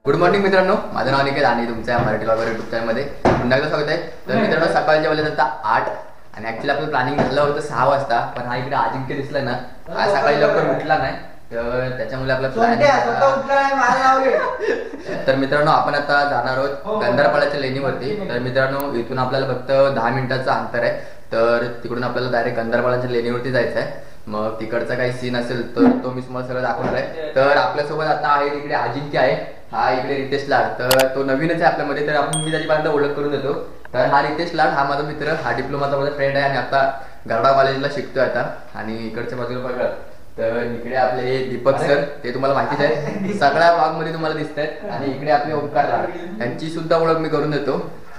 Good morning मित्रांनो, माझं नाव निकेत आणि तुमच्या मराठी ब्लॉगर युट्यूब चॅनलमध्ये पुन्हा एकदा स्वागत आहे. तर मित्रांनो, सकाळच्या वेळेस आता 8 आणि ॲक्च्युली आपलं प्लॅनिंग झालं होतं 6 वाजता, पण हा इकडे अजिंक्य दिसला ना, आज सकाळी लवकर उठला नाही, तर त्याच्यामुळे आपला प्लॅन. तर मित्रांनो, आपण आता जाणार आहोत गंधारपाड्याच्या लेणीवरती. तर मित्रांनो, इथून आपल्याला फक्त 10 मिनिटाचं अंतर आहे. तर तिकडून आपल्याला डायरेक्ट गंधारपाड्याच्या लेणीवरती जायचं आहे. मग तिकडचा काही सीन असेल तर तो मी तुम्हाला सगळं दाखवणार आहे. तर आपल्यासोबत आता आहे इकडे अजिंक्य आहे, हा इकडे रितेश लाड. तर तो नवीनच आहे आपल्यामध्ये, तर आपण मी त्याची ओळख करून देतो. तर हा रितेश लाड, हा माझा मित्र, हा डिप्लोमाचा माझा फ्रेंड आहे आणि आता गरडा कॉलेजला शिकतोय आता. आणि इकडच्या बाजूला बघा, तर इकडे आपले दीपक सर, ते तुम्हाला माहितीच आहे, सगळ्या भाग मध्ये तुम्हाला दिसत आहेत. आणि इकडे आपले ओंकार लाड, यांची सुद्धा ओळख मी करून देतो.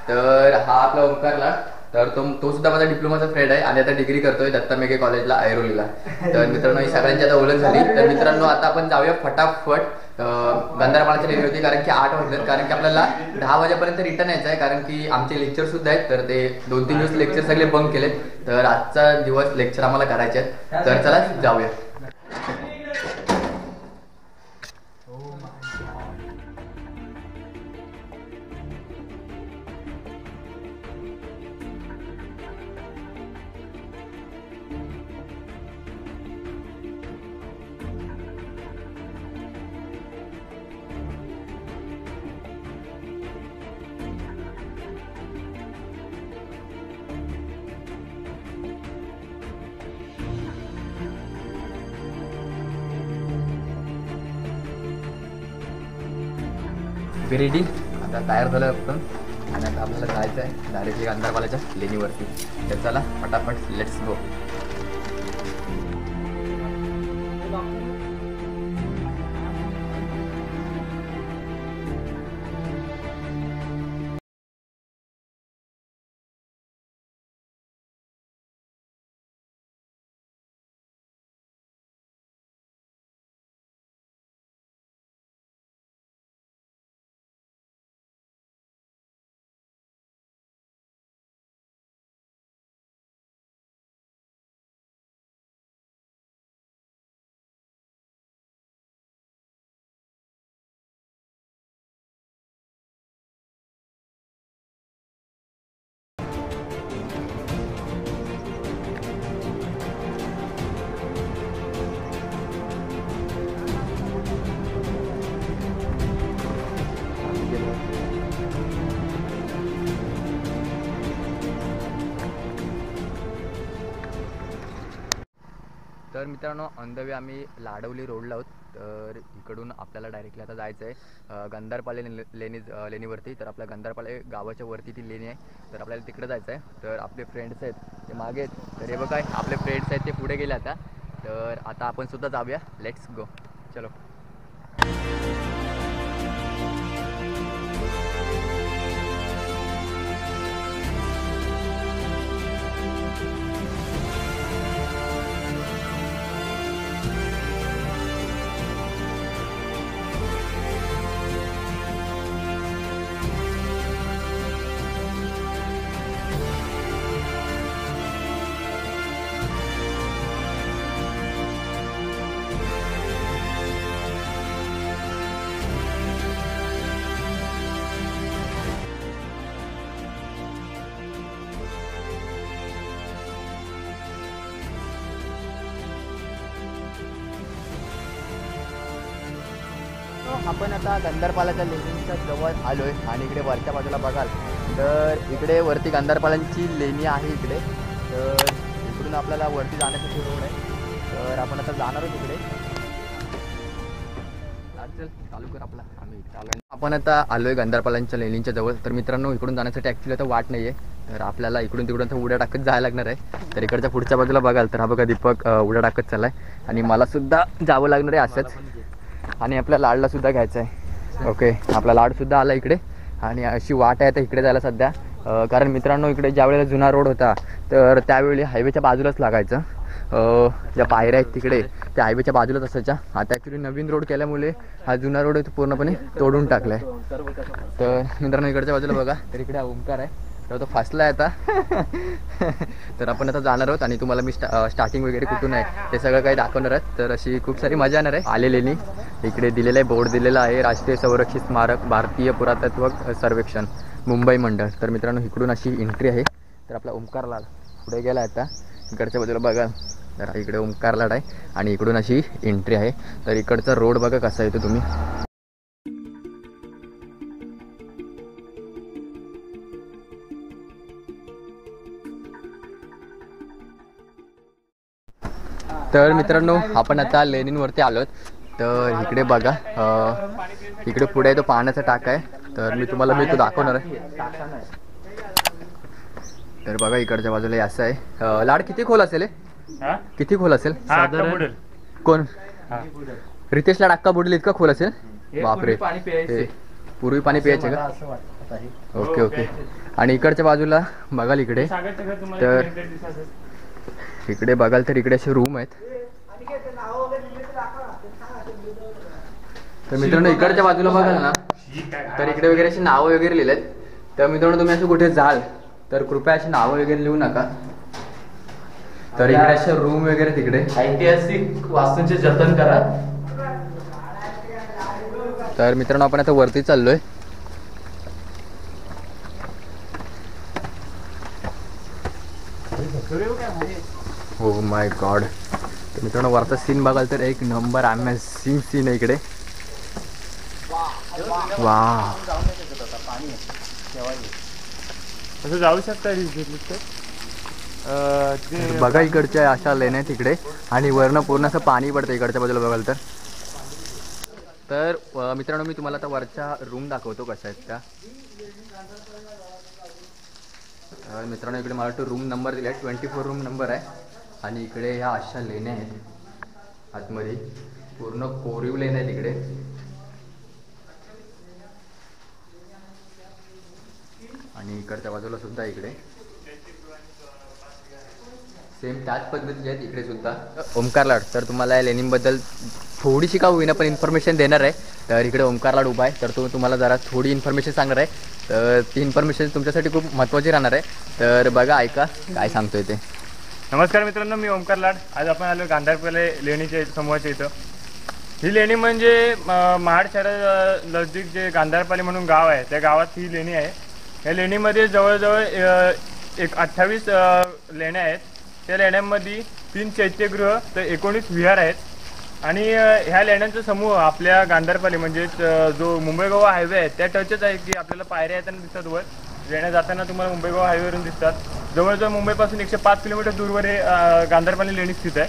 तर हा आपला ओंकार लाड, तर तो सुद्धा माझा डिप्लोमाचा फ्रेंड आहे आणि आता डिग्री करतोय दत्ता मेघे कॉलेजला ऐरोलीला. तर मित्रांनो, ही सगळ्यांची आता ओळख झाली. तर मित्रांनो, आता आपण जाऊया फटाफट गंधारपाड्याच्या लेणीवरती, कारण की 8 वाजलेत. कारण की आपल्याला 10 वाजेपर्यंत रिटर्न यायचं आहे, कारण की आमचे लेक्चर सुद्धा आहेत. तर ते 2-3 दिवस लेक्चर सगळे बंक केलेत, तर आजचा दिवस लेक्चर आम्हाला करायचे आहेत. तर चला जाऊया. रेडी, आता तयार झालं आपण आणि आता आपल्याला जायचं आहे डायरेक्टली गंधारपाड्याच्या लेणीवरती. तर चला फटाफट, लेट्स गो. तर मित्रांनो, ऑन द वे आम्ही लाडवली रोडला आहोत. तर इकडून आपल्याला डायरेक्टली आता जायचं आहे गंधारपाडे लेणीवरती. तर आपल्या गंधारपाडे गावाच्या वरती ती लेणी आहे, तर आपल्याला तिकडे जायचं आहे. तर आपले फ्रेंड्स आहेत ते मागे आहेत, तर हे बघा आपले फ्रेंड्स आहेत ते पुढे गेले आता. तर आता आपण सुद्धा जाऊया, लेट्स गो, चलो. आपण आता गंधारपाड्याच्या लेणीच्या जवळ आलोय आणि इकडे वरच्या बाजूला बघाल तर इकडे वरती गंधारपाड्यांची लेणी आहे इकडे. तर इकडून आपल्याला वरती जाण्यासाठी रोड आहे, तर आपण आता जाणार आहोत इकडे. चल चालू कर आपला, आम्ही चालू. आपण आता आलोय गंधारपाड्यांच्या लेणीच्या जवळ. तर मित्रांनो, इकडून जाण्यासाठी ॲक्च्युली आता वाट नाही आहे, तर आपल्याला इकडून तिकडून तर उड्या टाकत जायला लागणार आहे. तर इकडच्या पुढच्या बाजूला बघाल तर हा बघा दीपक उड्या टाकत चाललाय आणि मला सुद्धा जावं लागणार आहे असंच. आणि आपल्या लाडला सुद्धा घ्यायचं आहे. ओके, आपला लाड सुद्धा आला इकडे आणि अशी वाट आहे आता इकडे जायला सध्या. कारण मित्रांनो, इकडे ज्या वेळेला जुना रोड होता तर त्यावेळी हायवेच्या बाजूलाच लागायचं. ज्या पायऱ्या आहेत तिकडे त्या हायवेच्या बाजूलाच असायच्या. आता ॲक्च्युली नवीन रोड केल्यामुळे हा जुना रोड पूर्णपणे तोडून टाकला आहे. तर मित्रांनो, इकडच्या बाजूला बघा, तर इकडे ओंकार आहे, तर तो फसला आहे आता. तर आपण आता जाणार आहोत आणि तुम्हाला मी स्टार्टिंग वगैरे कुठून आहे ते सगळं काही दाखवणार आहे. तर अशी खूप सारी मजा येणार आहे आलेलेनी. इकडे दिलेलं आहे, बोर्ड दिलेला आहे, राष्ट्रीय संरक्षित स्मारक भारतीय पुरातत्व सर्वेक्षण मुंबई मंडळ. तर मित्रांनो इकडून अशी एंट्री आहे. तर आपला ओंकार लाड पुढे गेला आता, इकडच्या बाजूला बघा, तर इकडे ओंकार लाड आहे आणि इकडून अशी एंट्री आहे. तर इकडचा रोड बघा कसा येतो तुम्ही. तर मित्रांनो आपण आता लेनिनवरती आलोत. तर इकडे बघा, इकडे पुढे तो पाण्याचा टाका आहे. तर मी तुम्हाला तो दाखवणार आहे. तर बघा इकडच्या बाजूला असं आहे. लाड किती खोल असेल, किती खोल असेल साधारण? कोण? रितेश लाड अक्का बुडेल इतका खोल असेल? बापरे, पूर्वी पाणी प्यायचे का? Okay okay. आणि इकडच्या बाजूला बघाल इकडे, तर इकडे बघाल तर इकडे असे रूम आहेत. तर मित्रांनो इकडच्या बाजूला बघाल ना, तर इकडे वगैरे अशी नावं वगैरे लिहिलेत. तर मित्रांनो तुम्ही असं कुठे जाल तर कृपया अशी नावं वगैरे लिहू नका. तर इकडे असे रूम वगैरे, तिकडे ऐतिहासिक वास्तूंचे जतन करा. तर मित्रांनो आपण आता वरती चाललोय. हो माय गॉड. तर मित्रांनो वरचा सीन बघाल तर एक नंबर अमेझिंग सीन आहे इकडे. वा, असं जाऊ शकता बघा इकडच्या अशा लेण्या तिकडे, आणि वरनं पूर्ण असं पाणी पडतं इकडच्या बाजूला बघाल तर. तर मित्रांनो मी तुम्हाला आता वरच्या रूम दाखवतो कशा आहेत त्या. मित्रांनो इकडे मला वाटतं रूम नंबर दिला आहे, 24 रूम नंबर आहे. आणि इकडे ह्या अशा लेण्या आहेत आतमध्ये, पूर्ण कोरीव लेण्या आहेत इकडे. आणि इकडच्या बाजूला सुद्धा इकडे सेम त्याच पद्धतीचे आहेत इकडे सुद्धा. ओंकार लाड, तर तुम्हाला या लेणींबद्दल थोडीशी का होईना पण इन्फॉर्मेशन देणार आहे. तर इकडे ओंकार लाड उभा आहे, तर तो तुम्हाला जरा थोडी इन्फॉर्मेशन सांगणार आहे. तर ती इन्फॉर्मेशन तुमच्यासाठी खूप महत्त्वाची राहणार आहे. तर बघा ऐका काय सांगतोय ते. नमस्कार मित्रांनो, मी ओंकार लाड. आज आपण आलो गांधारपले लेणीच्या समूहाच्या इथं. ही लेणी म्हणजे महाड शहरा नजदीक जे गांधारपाली म्हणून गाव आहे, त्या गावात ही लेणी आहे. या लेणीमध्ये जवळजवळ 28 लेण्या आहेत. त्या लेण्यांमध्ये 3 चैत्यगृह तर 19 विहार आहेत. आणि ह्या लेण्यांचा समूह आपल्या गांधारपाली म्हणजे जो मुंबई गोवा हायवे आहे त्या टचच आहे, की आपल्याला पायऱ्या येताना दिसतात वर. लेण्या जाताना तुम्हाला मुंबई गोवा हायवेवरून दिसतात. जवळजवळ मुंबईपासून 105 किलोमीटर दूरवर हे गांधारपाली लेणी स्थित आहे.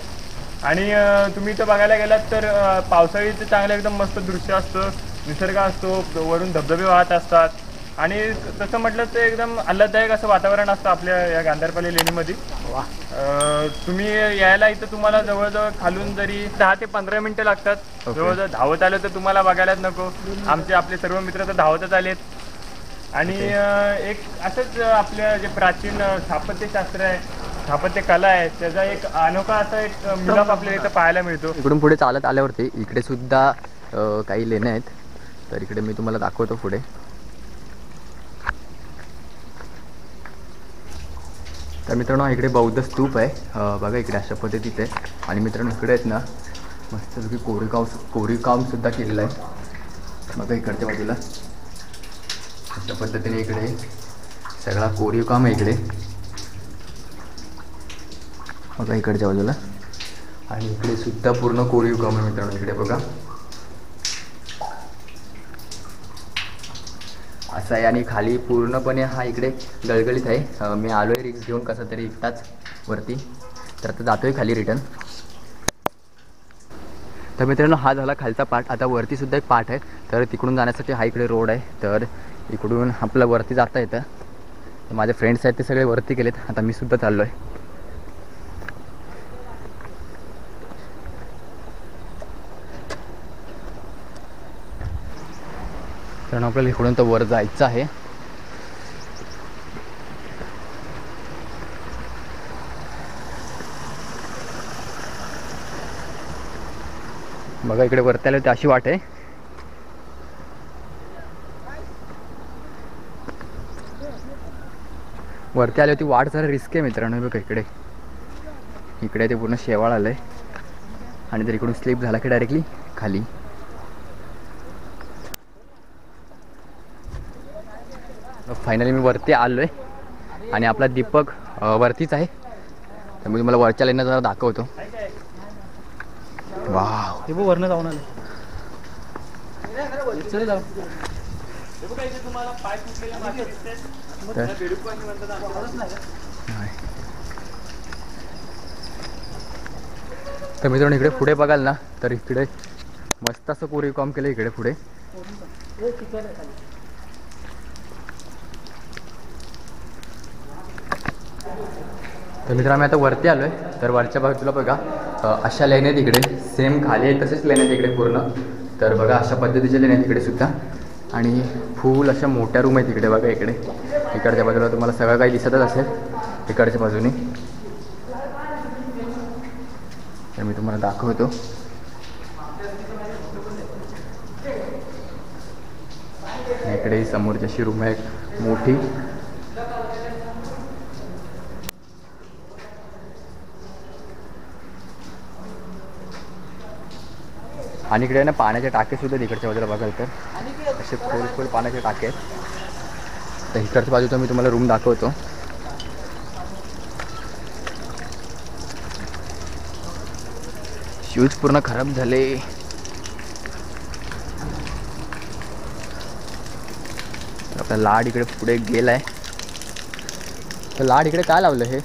आणि तुम्ही इथं बघायला गेलात तर पावसाळीचं चांगलं एकदम मस्त दृश्य असतं, निसर्ग असतो, वरून धबधबे वाहत असतात. आणि तसं म्हटलं तर एकदम आल्हाददायक असं वातावरण असतं आपल्या या गांधारपाली लेणीमध्ये. तुम्ही यायला इथं तुम्हाला जवळजवळ खालून जरी 10 ते 15 मिनिटं लागतात. जवळजवळ धावत आलं तर तुम्हाला बघायलाच नको. आपले सर्व मित्र तर धावतच आलेत. आणि एक असंच आपल्या जे प्राचीन स्थापत्यशास्त्र आहे, स्थापत्य कला आहे, त्याचा एक अनोखा असा एक मिलाप आपल्याला इथं पाहायला मिळतो. इकडून पुढे चालत आल्यावरती इकडे सुद्धा काही लेण्या आहेत. तर इकडे मी तुम्हाला दाखवतो पुढे. तर मित्रांनो इकडे बौद्ध स्तूप आहे. बघा इकडे अशा पद्धतीत आहे. आणि मित्रांनो इकडे आहेत ना मस्तपैकी कोरीवकामसुद्धा केलेलं आहे. बघा इकडच्या बाजूला अशा पद्धतीने इकडे सगळा कोरीवकाम आहे इकडे. बघा इकडच्या बाजूला, आणि इकडे सुद्धा पूर्ण कोरीवकाम आहे मित्रांनो. इकडे बघा असं आहे. आणि खाली पूर्णपणे हा इकडे गळगळीत आहे. मी आलो आहे रिक्स घेऊन कसा तरी एकटाच वरती. तर आता जातो आहे खाली रिटर्न. तर मित्रांनो हा झाला खालचा पार्ट. आता वरती सुद्धा एक पार्ट आहे. तर तिकडून जाण्यासाठी हा इकडे रोड आहे. तर इकडून आपलं वरती जाता येतं. माझे फ्रेंड्स आहेत ते सगळे वरती गेलेत. आता मी सुद्धा चाललो आहे. कारण आपल्याला इकडून तर वर जायचं आहे. बघा इकडे वरती आलं तर अशी वाट आहे. वरती आली होती वाट जरा रिस्क आहे मित्रांनो. बघा इकडे ते पूर्ण शेवाळ आलं आहे. आणि जर इकडून स्लिप झाला की डायरेक्टली खाली. फायनली मी वरती आलो आहे आणि आपला दीपक वरतीच आहे, तर मी तुम्हाला वरच्या लेण्या जरा दाखवतो. वाव, वरनं जाऊन आले. तर मित्रांनो इकडे पुढे बघाल ना तर इकडे मस्त असं कोरीव काम केलं इकडे पुढे. तर मित्रांनो आता वरती आलोय, तर वरच्या बाजूला बघा अशा लेण्या तिकडे सेम खाली आहे तसेच लेण्या तिकडे पूर्ण. तर बघा अशा पद्धतीच्या लेण्या तिकडे सुद्धा, आणि फुल अशा मोठ्या रूम आहे तिकडे बघा. इकडच्या बाजूला तुम्हाला सगळं काही दिसतच असेल इकडच्या बाजूने. तर मी तुम्हाला दाखवतो. इकडे समोरची अशी रूम आहे मोठी. आणि इकडे ना पाण्याचे टाके सुद्धा तिकडच्या बाजूला बघाल तर असे खोल पाण्याचे टाके आहेत. तर इकडच्या बाजूचा मी तुम्हाला रूम दाखवतो. शूज पूर्ण खराब झाले. तर आपला लाड इकडे पुढे गेलाय. तर लाड इकडे काय लावलं, हे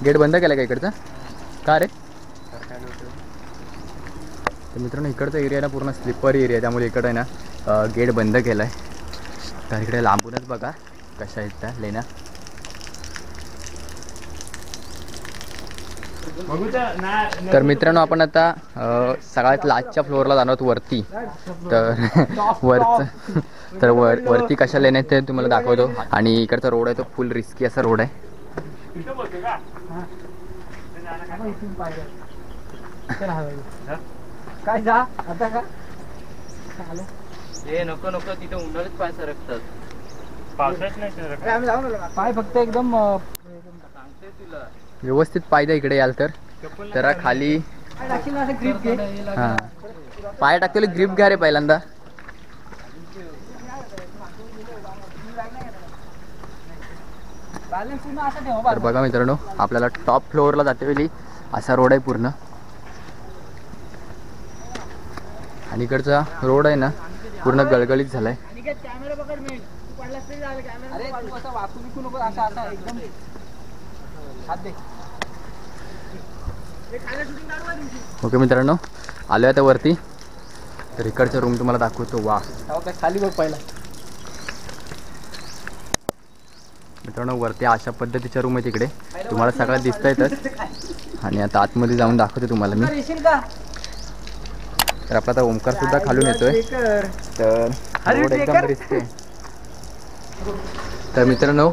गेट बंद केलं का इकडचं, का रे? तर मित्रांनो इकडचा एरिया ना पूर्ण स्लिपर एरिया, त्यामुळे इकडे ना गेट बंद केलं आहे. तर इकडे लांबूनच बघा कशा आहेत त्या लेण्या. तर मित्रांनो आपण आता सगळ्यात लास्टच्या फ्लोअरला जाणार आहोत वरती. तर वरती कशा लेण्या आहेत ते तुम्हाला दाखवतो. आणि इकडचा रोड आहे तो फुल रिस्की असा रोड आहे. काय जा आता का हे नको तिथे उन्हाळ्यात पाय सरकतात. पावसात नाही सरकत. पाय फक्त एकदम सांगते तुला व्यवस्थित पाय द्या इकडे याल तर. जरा खाली ग्रीप घे. हां, पाय टाकलेले ग्रीप घ्या रे पहिल्यांदा. तर बघा मित्रांनो आपल्याला टॉप फ्लोअरला जाते वेळी असा रोड आहे पूर्ण. आणि इकडचा रोड आहे ना पूर्ण गळगळीत झालाय. ओके मित्रांनो आलोय आता वरती. तर इकडचा रूम तुम्हाला दाखवतो. वा खाली बघ पहिला. मित्रांनो वरती अशा पद्धतीच्या रूम आहे तिकडे, तुम्हाला सगळं दिसत येतच. आणि आता आतमध्ये जाऊन दाखवतो तुम्हाला मी. तर आपला आता ओमकार सुद्धा खालून येतोय. तर रोड एकदम रिस्की आहे. तर मित्रांनो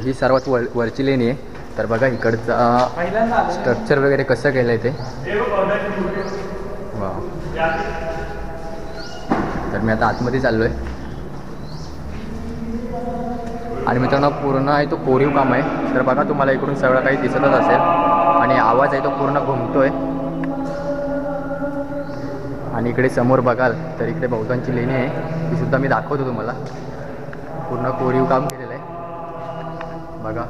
ही सर्वात वरची लेणी आहे. तर बघा इकडचा स्ट्रक्चर वगैरे कसं केलंय ते. वा, तर मी आता आतमध्ये चाललोय. आणि मित्रांनो पूर्ण आहे तो कोरीव काम आहे. तर बघा तुम्हाला इकडून सगळं काही दिसतच असेल. आणि आवाज आहे तो पूर्ण घुमतोय. आणि इकडे समोर बघाल तर इकडे बहुतांची लेणी आहे, ती सुद्धा मी दाखवतो तुम्हाला. पूर्ण कोरीव काम केलेलं आहे बघा.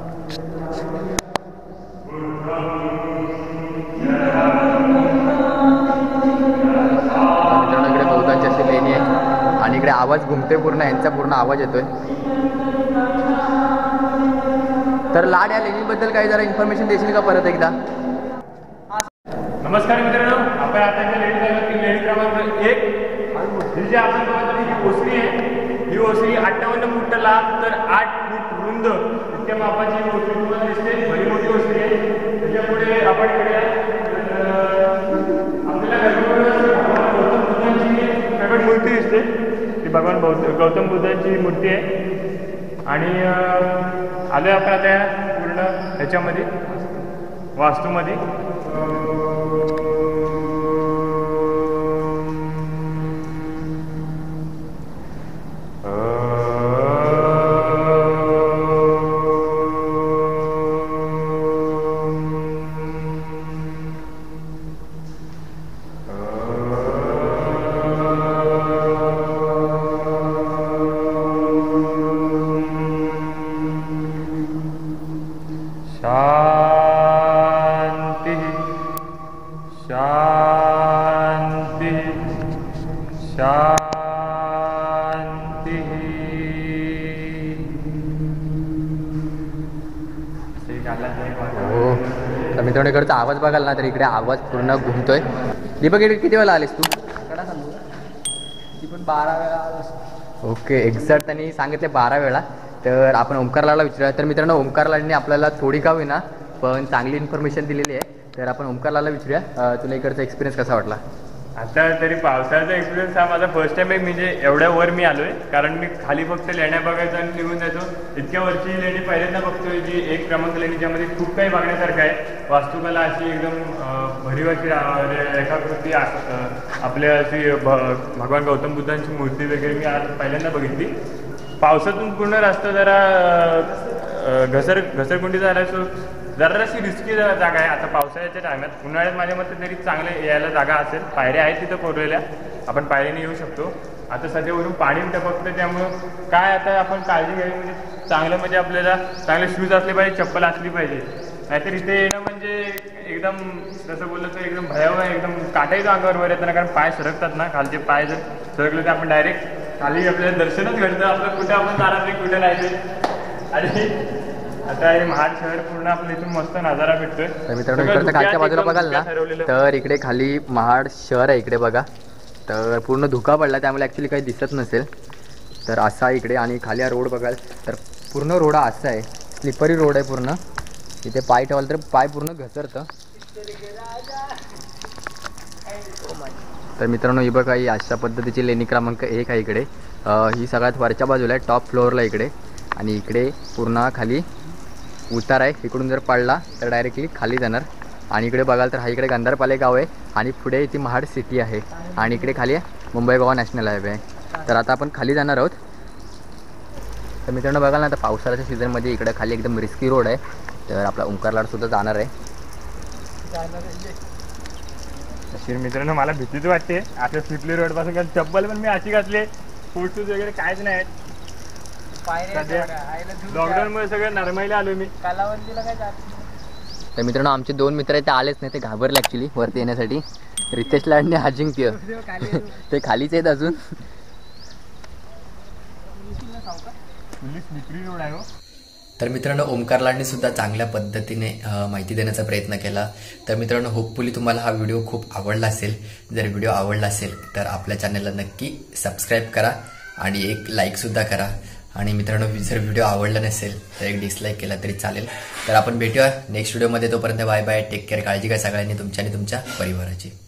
मित्रांनो इकडे बहुतांची अशी लेणी आहे. आणि इकडे आवाज घुमतोय पूर्ण, यांचा पूर्ण आवाज येतोय. तर लाड या लेणीबद्दल काही जरा इन्फॉर्मेशन देशील का परत एकदा? नमस्कार मित्रांनो, आपण आता लेणी क्रमांक 1 ही जी आपण बघतो ही ओसरी आहे. ही ओसरी 58 फूट लांब तर 8 फूट रुंद इतक्या मापाची ओसरी तुम्हाला दिसते. भली मोठी ओसरी आहे. त्याच्यापुढे आपण इकडे आपल्याला गौतम बुद्धांची प्रकट मूर्ती दिसते. ती भगवान गौतम बुद्धांची मूर्ती आहे. आणि आलोय आपण आता पूर्ण ह्याच्यामध्ये वास्तूमध्ये. आते हो. तर मित्रांनो इकडचा आवाज बघाल ना तर इकडे आवाज पूर्ण घुमतोय. दीपक इकडे किती वेळा आलीस तू? कडा सांगू ती पण 12 वेळा आलो असतो. ओके, एक्झॅक्ट त्यांनी सांगितले 12 वेळा. तर आपण ओमकारलाडला विचारूया. तर मित्रांनो ओमकारलाडने आपल्याला थोडी का होईना पण चांगली इन्फॉर्मेशन दिलेली आहे. तर आपण ओमकारलाडला विचारूया तुला इकडचा एक्सपिरियन्स कसा वाटला? आता तरी पावसाळ्याचा एक्सपिरियन्स हा माझा फर्स्ट टाइम आहे. म्हणजे एवढ्या वर मी आलोय, कारण मी खाली फक्त लेण्या बघायचो आणि निघून जायचो. इतक्या वरची ही लेणी पहिल्यांदा बघतोय, जी 1 क्रमांक लेणी, ज्यामध्ये खूप काही बघण्यासारखं आहे. वास्तुकला अशी एकदम भरीव अशी रेखाकृती आपल्या अशी भगवान गौतम बुद्धांची मूर्ती वगैरे मी आज पहिल्यांदा बघितली. पावसातून पूर्ण रस्ता जरा घसरगुंडी झाला, सो जराशी रिस्की जागा आहे आता पावसाळ्याच्या टायमात. उन्हाळ्यात माझ्या मते तरी चांगले यायला जागा असेल. पायऱ्या आहेत तिथं कोरलेल्या, आपण पायऱ्याने येऊ शकतो. आता सध्यावरून पाणी टपकतं, त्यामुळं काय आता आपण काळजी घ्यावी. म्हणजे चांगलं म्हणजे आपल्याला चांगले शूज असले पाहिजे, चप्पल असली पाहिजे. नाहीतर इथे येणं म्हणजे एकदम जसं बोललं तर एकदम भयावह, एकदम काटायचं अंगावर वर येताना, कारण पाय सरकतात ना. खालचे पाय जर सरकले तर आपण डायरेक्ट खाली आपल्याला दर्शनच घडतं. आपलं कुठं आपण जाणार नाही, कुठं जायचं. आणि आता हे महाड शहर पूर्ण आपल्या इथून मस्त नजारा भेटतोय. तर मित्रांनो इकडचं खालच्या बाजूला बघाल ना तर इकडे खाली महाड शहर आहे. इकडे बघा तर पूर्ण धुका पडला, त्यामुळे ॲक्च्युली काही दिसत नसेल. तर असा इकडे आणि खाली हा रोड बघाल तर पूर्ण रोड असा आहे, स्लिपरी रोड आहे पूर्ण. इथे पाय ठेवाल तर पाय पूर्ण घसरतं. तर मित्रांनो ही बघा, ही अशा पद्धतीची लेणी क्रमांक 1 आहे इकडे. ही सगळ्यात वरच्या बाजूला आहे, टॉप फ्लोअरला इकडे. आणि इकडे पूर्ण खाली उतार आहे. इकडून जर पडला तर डायरेक्टली खाली जाणार. आणि इकडे बघाल तर हा इकडे गंधारपाले गाव आहे आणि पुढे ती महाड सिटी आहे. आणि इकडे खाली आहे मुंबई गोवा नॅशनल हायवे आहे. तर आता आपण खाली जाणार आहोत. तर मित्रांनो बघाल ना, आता पावसाळ्याच्या सीझनमध्ये इकडे खाली एकदम रिस्की रोड आहे. तर आपला ओंकारलाडसुद्धा जाणार आहे. तशी मित्रांनो मला भीतीच वाटते आता स्लिपली रोडपासून, कारण चप्पल पण मी अशी घातली, फूट शूज वगैरे काहीच नाही. लॉकडाऊनमुळे सगळं नरमाईला आलो मी. कालावंदीला काय जात. तर मित्रांनो आमचे 2 मित्र आहेत, ते आलेच नाही, ते घाबरले ॲक्च्युली वरती येण्यासाठी. रितेश लाडने अजिंक्य ते खालीच आहेत अजून. स्लिपरी रोड आहे हो. तर मित्रांनो ओमकारलाडने सुद्धा चांगल्या पद्धतीने माहिती देण्याचा प्रयत्न केला. तर मित्रांनो होपफुली तुम्हाला हा व्हिडिओ खूप आवडला असेल. जर व्हिडिओ आवडला असेल तर आपल्या चॅनलला नक्की सबस्क्राईब करा आणि एक लाईकसुद्धा करा. आणि मित्रांनो जर व्हिडिओ आवडला नसेल तर एक डिसलाईक केला तरी चालेल. तर आपण भेटूया नेक्स्ट व्हिडिओमध्ये. तोपर्यंत बाय बाय, टेक केअर, काळजी घ्या सगळ्यांनी तुमच्या आणि तुमच्या परिवाराची.